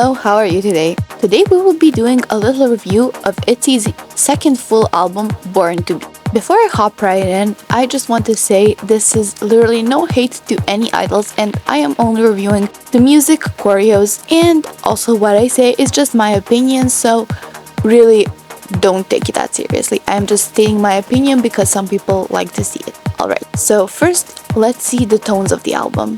Hello, how are you today? Today we will be doing a little review of Itzy's second full album, Born to Be. Before I hop right in, I just want to say this is literally no hate to any idols, and I am only reviewing the music, choreos, and also what I say is just my opinion, so really don't take it that seriously. I'm just stating my opinion because some people like to see it. Alright, so first, let's see the tones of the album.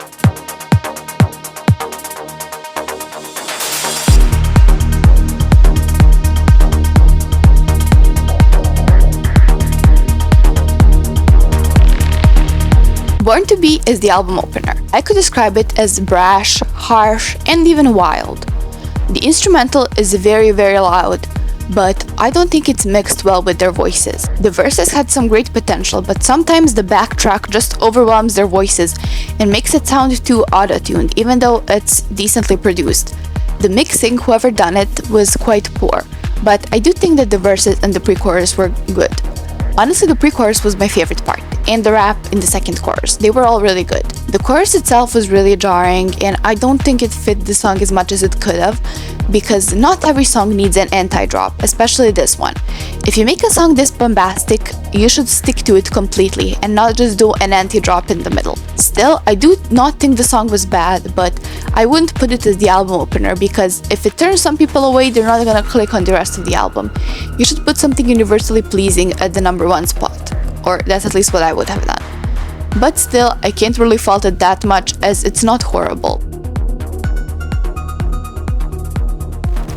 Born to Be is the album opener. I could describe it as brash, harsh, and even wild. The instrumental is very loud, but I don't think it's mixed well with their voices. The verses had some great potential, but sometimes the backtrack just overwhelms their voices and makes it sound too auto-tuned, even though it's decently produced. The mixing, whoever done it, was quite poor, but I do think that the verses and the pre-chorus were good. Honestly, the pre-chorus was my favorite part, and the rap in the second chorus. They were all really good. The chorus itself was really jarring, and I don't think it fit the song as much as it could have, because not every song needs an anti-drop, especially this one. If you make a song this bombastic, you should stick to it completely and not just do an anti-drop in the middle. Still, I do not think the song was bad, but I wouldn't put it as the album opener, because if it turns some people away, they're not gonna click on the rest of the album. You should put something universally pleasing at the number one spot, or that's at least what I would have done. But still, I can't really fault it that much, as it's not horrible.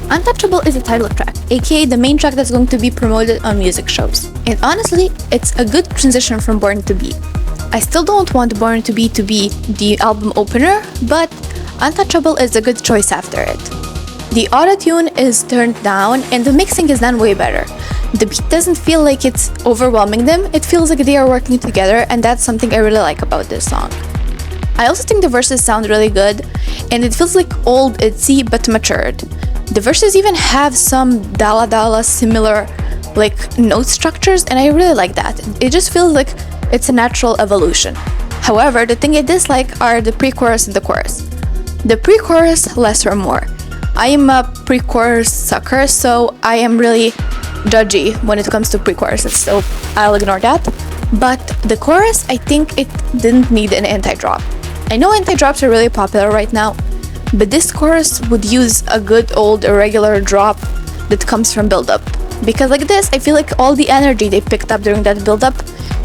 Untouchable is the title track, aka the main track that's going to be promoted on music shows. And honestly, it's a good transition from Born to Be. I still don't want Born to Be the album opener, but Untouchable is a good choice after it. The auto-tune is turned down and the mixing is done way better. The beat doesn't feel like it's overwhelming them, it feels like they are working together, and that's something I really like about this song. I also think the verses sound really good, and it feels like old Itzy but matured. The verses even have some dala similar note structures, and I really like that. It just feels like it's a natural evolution. However, the thing I dislike are the pre-chorus and the chorus. The pre-chorus, less or more. I am a pre-chorus sucker, so I am really judgy when it comes to pre-choruses, so I'll ignore that. But the chorus, I think it didn't need an anti-drop. I know anti-drops are really popular right now, but this chorus would use a good old irregular drop that comes from build-up. Because like this, I feel like all the energy they picked up during that build-up,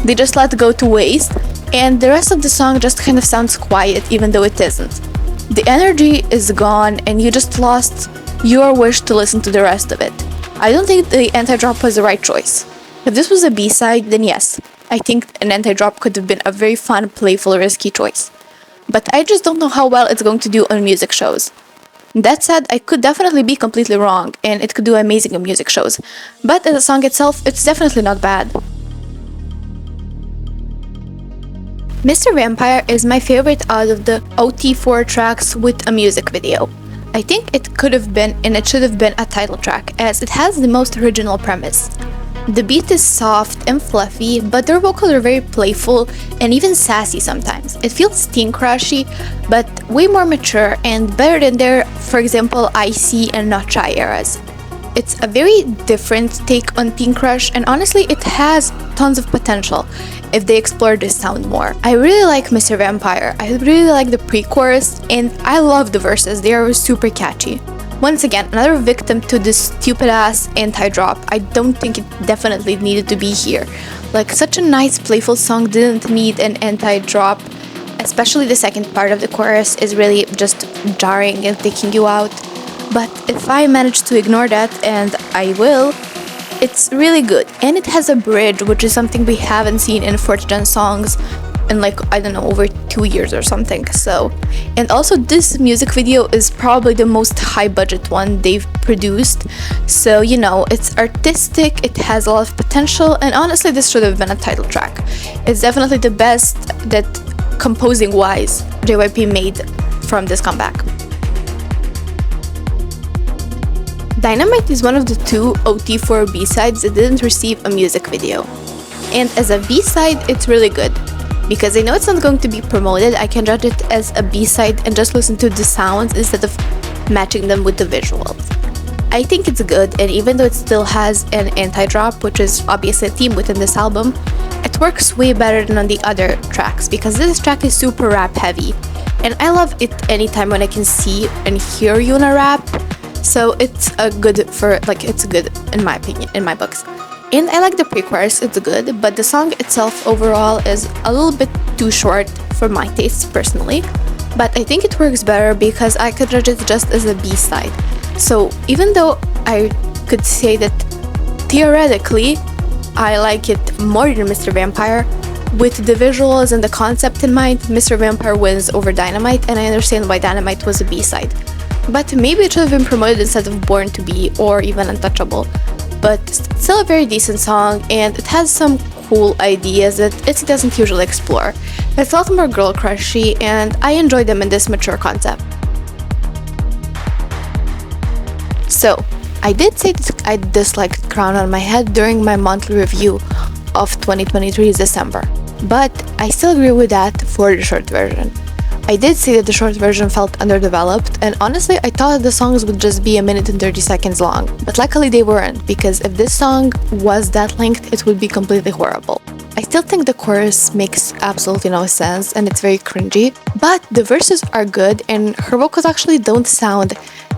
they just let go to waste, and the rest of the song just kind of sounds quiet even though it isn't. The energy is gone and you just lost your wish to listen to the rest of it. I don't think the anti-drop was the right choice. If this was a B-side, then yes, I think an anti-drop could have been a very fun, playful, risky choice. But I just don't know how well it's going to do on music shows. That said, I could definitely be completely wrong, and it could do amazing on music shows. But as a song itself, it's definitely not bad. Mr. Vampire is my favorite out of the OT4 tracks with a music video. I think it could have been, and it should have been, a title track, as it has the most original premise. The beat is soft and fluffy, but their vocals are very playful and even sassy sometimes. It feels teen crushy, but way more mature and better than their, for example, Icy and Not Shy eras. It's a very different take on Teen Crush, and honestly, it has tons of potential if they explore this sound more. I really like Mr. Vampire, I really like the pre-chorus, and I love the verses, they are super catchy. Once again, another victim to this stupid-ass anti-drop. I don't think it definitely needed to be here. Such a nice, playful song didn't need an anti-drop, especially the second part of the chorus is really just jarring and taking you out. But if I manage to ignore that, and I will, it's really good. And it has a bridge, which is something we haven't seen in 4th gen songs in I don't know, over 2 years or something. So, and also this music video is probably the most high budget one they've produced. So, you know, it's artistic, it has a lot of potential, and honestly this should have been a title track. It's definitely the best that composing wise JYP made from this comeback. Dynamite is one of the two OT4 B-sides that didn't receive a music video. And as a B-side, it's really good. Because I know it's not going to be promoted, I can judge it as a B-side and just listen to the sounds instead of matching them with the visuals. I think it's good, and even though it still has an anti-drop, which is obviously a theme within this album, it works way better than on the other tracks because this track is super rap heavy. And I love it anytime when I can see and hear Yuna rap. So it's it's good in my opinion, in my books. And I like the pre-chorus, it's good, but the song itself overall is a little bit too short for my tastes personally. But I think it works better because I could judge it just as a B-side. So even though I could say that theoretically I like it more than Mr. Vampire, with the visuals and the concept in mind, Mr. Vampire wins over Dynamite, and I understand why Dynamite was a B-side. But maybe it should have been promoted instead of Born to Be or even Untouchable. But still a very decent song, and it has some cool ideas that it doesn't usually explore. It's a lot more girl crushy, and I enjoy them in this mature concept. So, I did say that I disliked Crown on My Head during my monthly review of 2023's December, but I still agree with that for the short version. I did say that the short version felt underdeveloped, and honestly I thought that the songs would just be 1 minute and 30 seconds long, but luckily they weren't, because if this song was that length it would be completely horrible. I still think the chorus makes absolutely no sense and it's very cringy, but the verses are good and her vocals actually don't sound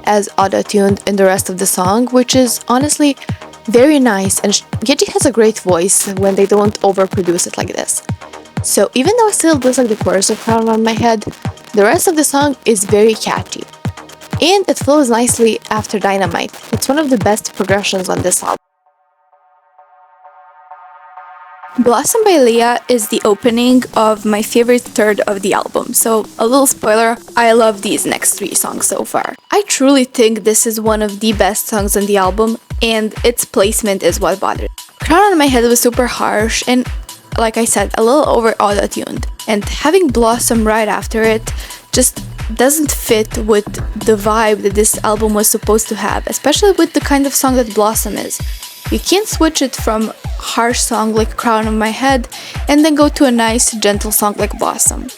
as auto-tuned in the rest of the song, which is honestly very nice, and Yeji has a great voice when they don't overproduce it like this. So even though I still dislike the chorus of Crown on My Head, the rest of the song is very catchy. And it flows nicely after Dynamite. It's one of the best progressions on this album. Blossom by Lia is the opening of my favorite third of the album, so a little spoiler, I love these next 3 songs so far. I truly think this is one of the best songs on the album, and its placement is what bothered. Crown on My Head was super harsh and, like I said, a little over auto-tuned, and having Blossom right after it just doesn't fit with the vibe that this album was supposed to have, especially with the kind of song that Blossom is. You can't switch it from harsh song like Crown on My Head and then go to a nice gentle song like Blossom.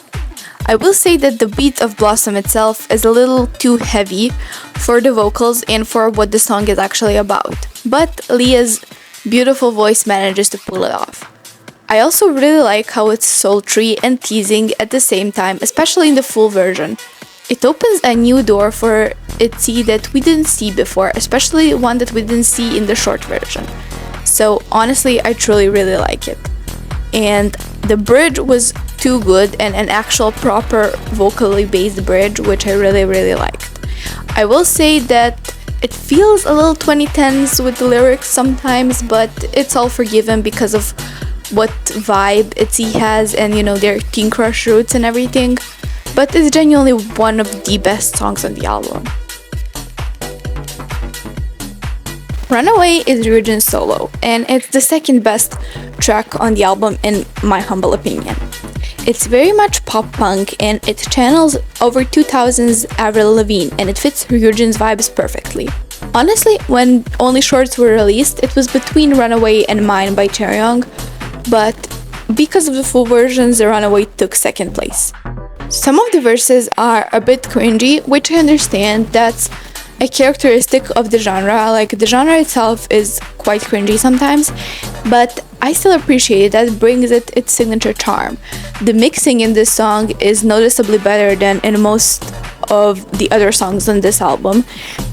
I will say that the beat of Blossom itself is a little too heavy for the vocals and for what the song is actually about, but Lia's beautiful voice manages to pull it off. I also really like how it's sultry and teasing at the same time, especially in the full version. It opens a new door for Itzy that we didn't see before, especially one that we didn't see in the short version. So honestly, I truly really like it. And the bridge was too good, and an actual proper vocally based bridge, which I really liked. I will say that it feels a little 2010s with the lyrics sometimes, but it's all forgiven because of what vibe Itzy has and their teen crush roots and everything. But it's genuinely one of the best songs on the album. Runaway is Ryujin's solo, and it's the second best track on the album in my humble opinion. It's very much pop punk, and it channels over 2000s Avril Lavigne, and it fits Ryujin's vibes perfectly. Honestly, when only shorts were released, it was between Runaway and Mine by Chaeryeong, but because of the full versions, the Runaway took second place. Some of the verses are a bit cringy, which I understand. That's a characteristic of the genre. Like, the genre itself is quite cringy sometimes, but I still appreciate that it brings it its signature charm. The mixing in this song is noticeably better than in most of the other songs on this album,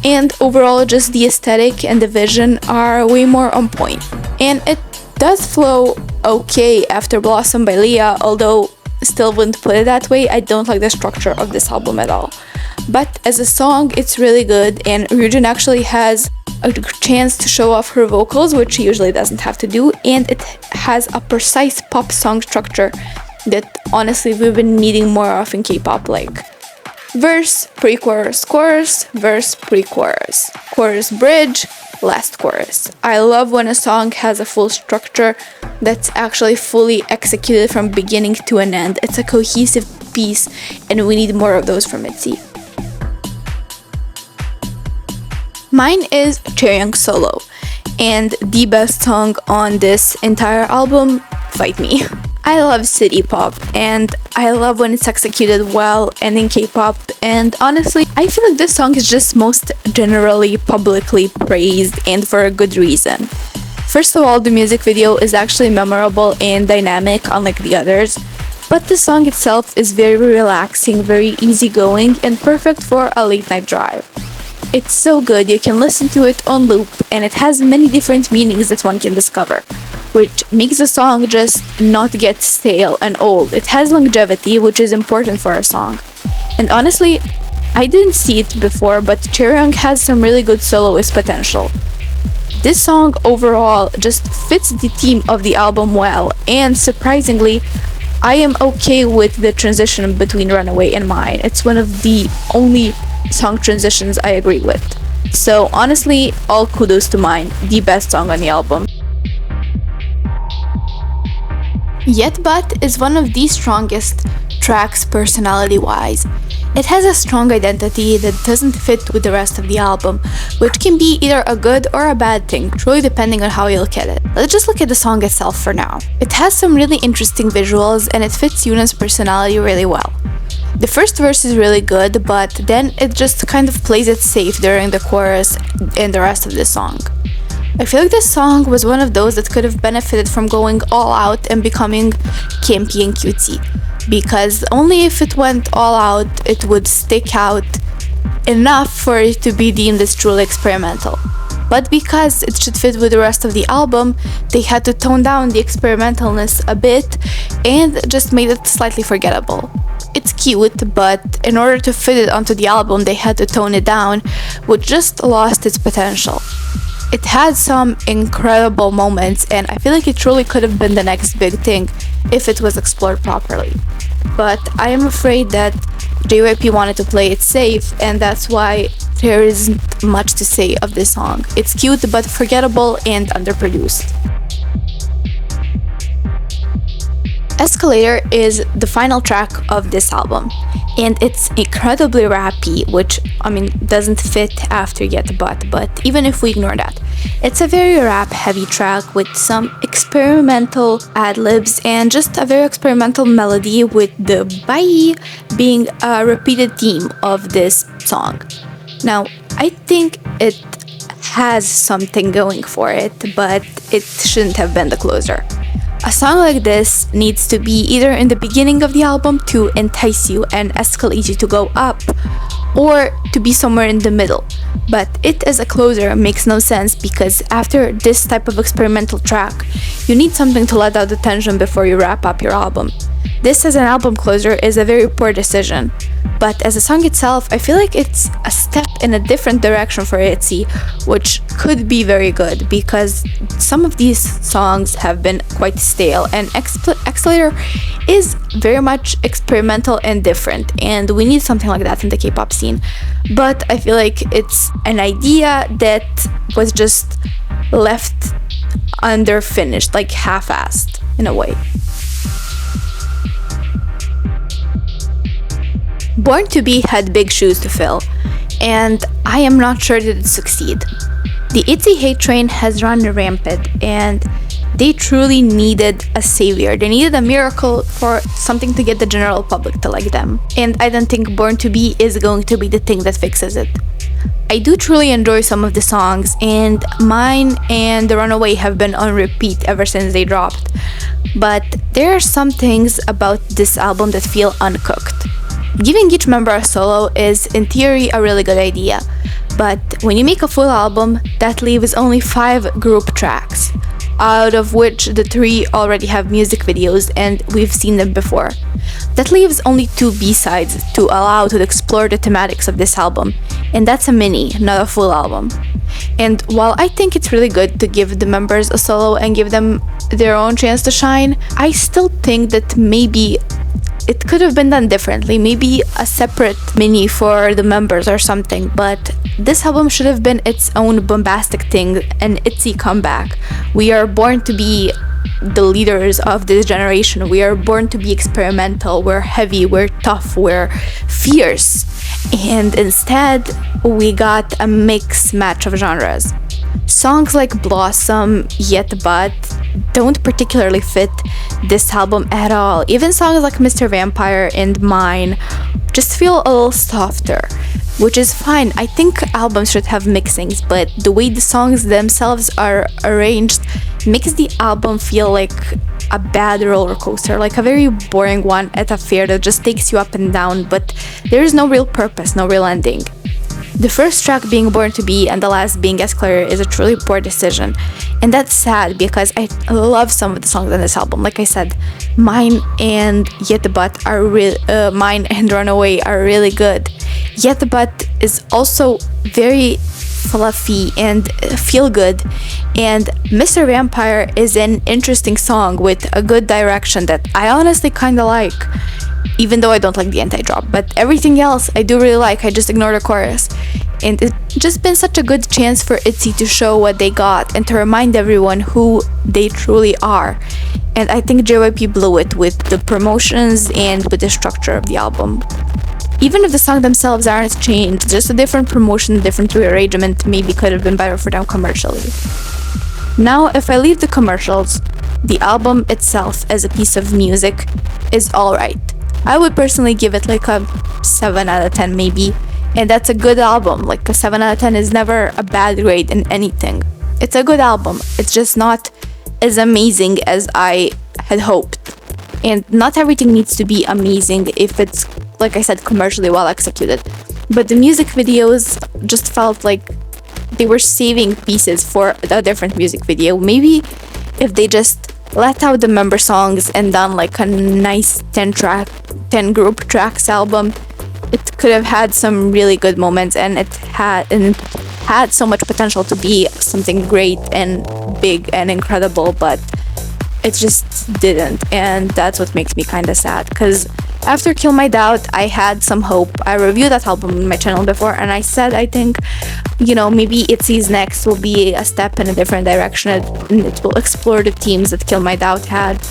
and overall just the aesthetic and the vision are way more on point. And it does flow okay after Blossom by Lia, although still wouldn't put it that way. I don't like the structure of this album at all. But as a song, it's really good, and Ryujin actually has a chance to show off her vocals, which she usually doesn't have to do, and it has a precise pop song structure that honestly we've been needing more of in K-pop, like verse, pre-chorus, chorus, verse, pre-chorus, chorus, bridge, last chorus. I love when a song has a full structure that's actually fully executed from beginning to an end. It's a cohesive piece, and we need more of those from Itzy. Mine is Chaeryeong solo, and the best song on this entire album, Fight Me. I love city pop, and I love when it's executed well and in K-pop, and honestly, I feel like this song is just most generally publicly praised, and for a good reason. First of all, the music video is actually memorable and dynamic, unlike the others, but the song itself is very relaxing, very easygoing, and perfect for a late night drive. It's so good, you can listen to it on loop, and it has many different meanings that one can discover, which makes the song just not get stale and old. It has longevity, which is important for a song. And honestly, I didn't see it before, but Chaeryeong has some really good soloist potential. This song overall just fits the theme of the album well, and surprisingly, I am okay with the transition between Runaway and Mine. It's one of the only song transitions I agree with. So honestly, all kudos to Mine, the best song on the album. Yet But is one of the strongest tracks personality-wise. It has a strong identity that doesn't fit with the rest of the album, which can be either a good or a bad thing, truly depending on how you look at it. Let's just look at the song itself for now. It has some really interesting visuals and it fits Yuna's personality really well. The first verse is really good, but then it just kind of plays it safe during the chorus and the rest of the song. I feel like this song was one of those that could have benefited from going all out and becoming campy and cutesy, because only if it went all out it would stick out enough for it to be deemed as truly experimental. But because it should fit with the rest of the album, they had to tone down the experimentalness a bit and just made it slightly forgettable. It's cute, but in order to fit it onto the album they had to tone it down, which just lost its potential. It had some incredible moments, and I feel like it truly could have been the next big thing if it was explored properly. But I am afraid that JYP wanted to play it safe, and that's why there isn't much to say of this song. It's cute but forgettable and underproduced. Escalator is the final track of this album, and it's incredibly rappy, which doesn't fit after Yet but even if we ignore that, it's a very rap heavy track with some experimental ad-libs and just a very experimental melody, with the bye being a repeated theme of this song. Now, I think it has something going for it, but it shouldn't have been the closer. A song like this needs to be either in the beginning of the album to entice you and escalate you to go up, or to be somewhere in the middle. But it as a closer makes no sense, because after this type of experimental track, you need something to let out the tension before you wrap up your album. This as an album closer is a very poor decision, but as a song itself, I feel like it's a step in a different direction for Itzy, which could be very good, because some of these songs have been quite stale, and Escalator is very much experimental and different, and we need something like that in the K-pop scene. But I feel like it's an idea that was just left underfinished, like half-assed in a way. Born to Be had big shoes to fill, and I am not sure that it succeed. The Itzy hate train has run rampant, and they truly needed a savior. They needed a miracle for something to get the general public to like them, and I don't think Born to Be is going to be the thing that fixes it. I do truly enjoy some of the songs, and Mine and The Runaway have been on repeat ever since they dropped, but there are some things about this album that feel uncooked. Giving each member a solo is, in theory, a really good idea, but when you make a full album, that leaves only 5 group tracks, out of which the 3 already have music videos and we've seen them before. That leaves only 2 B-sides to allow to explore the thematics of this album, and that's a mini, not a full album. And while I think it's really good to give the members a solo and give them their own chance to shine, I still think that maybe it could have been done differently, maybe a separate mini for the members or something, but this album should have been its own bombastic thing, an Itzy comeback. We are born to be the leaders of this generation. We are born to be experimental, we're heavy, we're tough, we're fierce. And instead, we got a mixed match of genres. Songs like Blossom, Yet But don't particularly fit this album at all. Even songs like Mr. Vampire and Mine just feel a little softer, which is fine. I think albums should have mixings, but the way the songs themselves are arranged makes the album feel like a bad roller coaster, like a very boring one at a fair that just takes you up and down, but there is no real purpose, no real ending. The first track being Born to Be and the last being Escalator is a truly poor decision. And that's sad because I love some of the songs on this album. Like I said, Mine and Yet But are Mine and Runaway are really good. Yet But is also very fluffy and feel good, and Mr. Vampire is an interesting song with a good direction that I honestly kinda like, even though I don't like the anti-drop, but everything else I do really like. I just ignore the chorus, and it's just been such a good chance for Itzy to show what they got and to remind everyone who they truly are. And I think JYP blew it with the promotions and with the structure of the album. Even if the songs themselves aren't changed, just a different promotion, different rearrangement maybe could have been better for them commercially. Now, if I leave the commercials, the album itself as a piece of music is alright. I would personally give it like a 7 out of 10 maybe, and that's a good album. Like a 7 out of 10 is never a bad grade in anything. It's a good album, it's just not as amazing as I had hoped. And not everything needs to be amazing if it's, like I said, commercially well executed. But the music videos just felt like they were saving pieces for a different music video. Maybe if they just let out the member songs and done like a nice 10 group tracks album, it could have had some really good moments, and it had so much potential to be something great and big and incredible, but it just didn't, and that's what makes me kind of sad, because after Kill My Doubt, I had some hope. I reviewed that album on my channel before, and I said I think, maybe Itzy's next will be a step in a different direction, and it will explore the themes that Kill My Doubt had.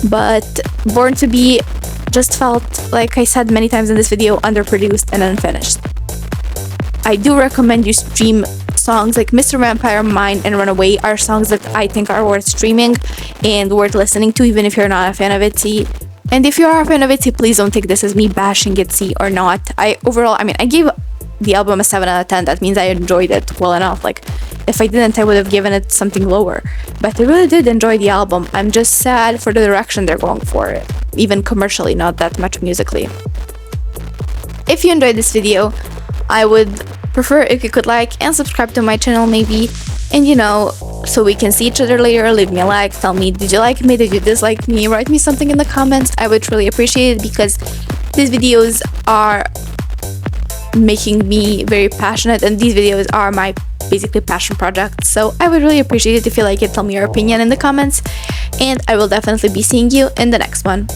But Born to Be just felt, like I said many times in this video, underproduced and unfinished. I do recommend you stream songs like Mr. Vampire, Mine, and Runaway are songs that I think are worth streaming and worth listening to, even if you're not a fan of Itzy. And if you are a fan of Itzy, please don't take this as me bashing Itzy or not. I gave the album a 7 out of 10. That means I enjoyed it well enough. Like, if I didn't, I would have given it something lower. But I really did enjoy the album. I'm just sad for the direction they're going for, even commercially, not that much musically. If you enjoyed this video, I would prefer if you could like and subscribe to my channel maybe, and so we can see each other later. Leave me a like, tell me, did you like me, did you dislike me, write me something in the comments. I would really appreciate it, because these videos are making me very passionate, and these videos are my basically passion project. So I would really appreciate it if you like it. Tell me your opinion in the comments, and I will definitely be seeing you in the next one.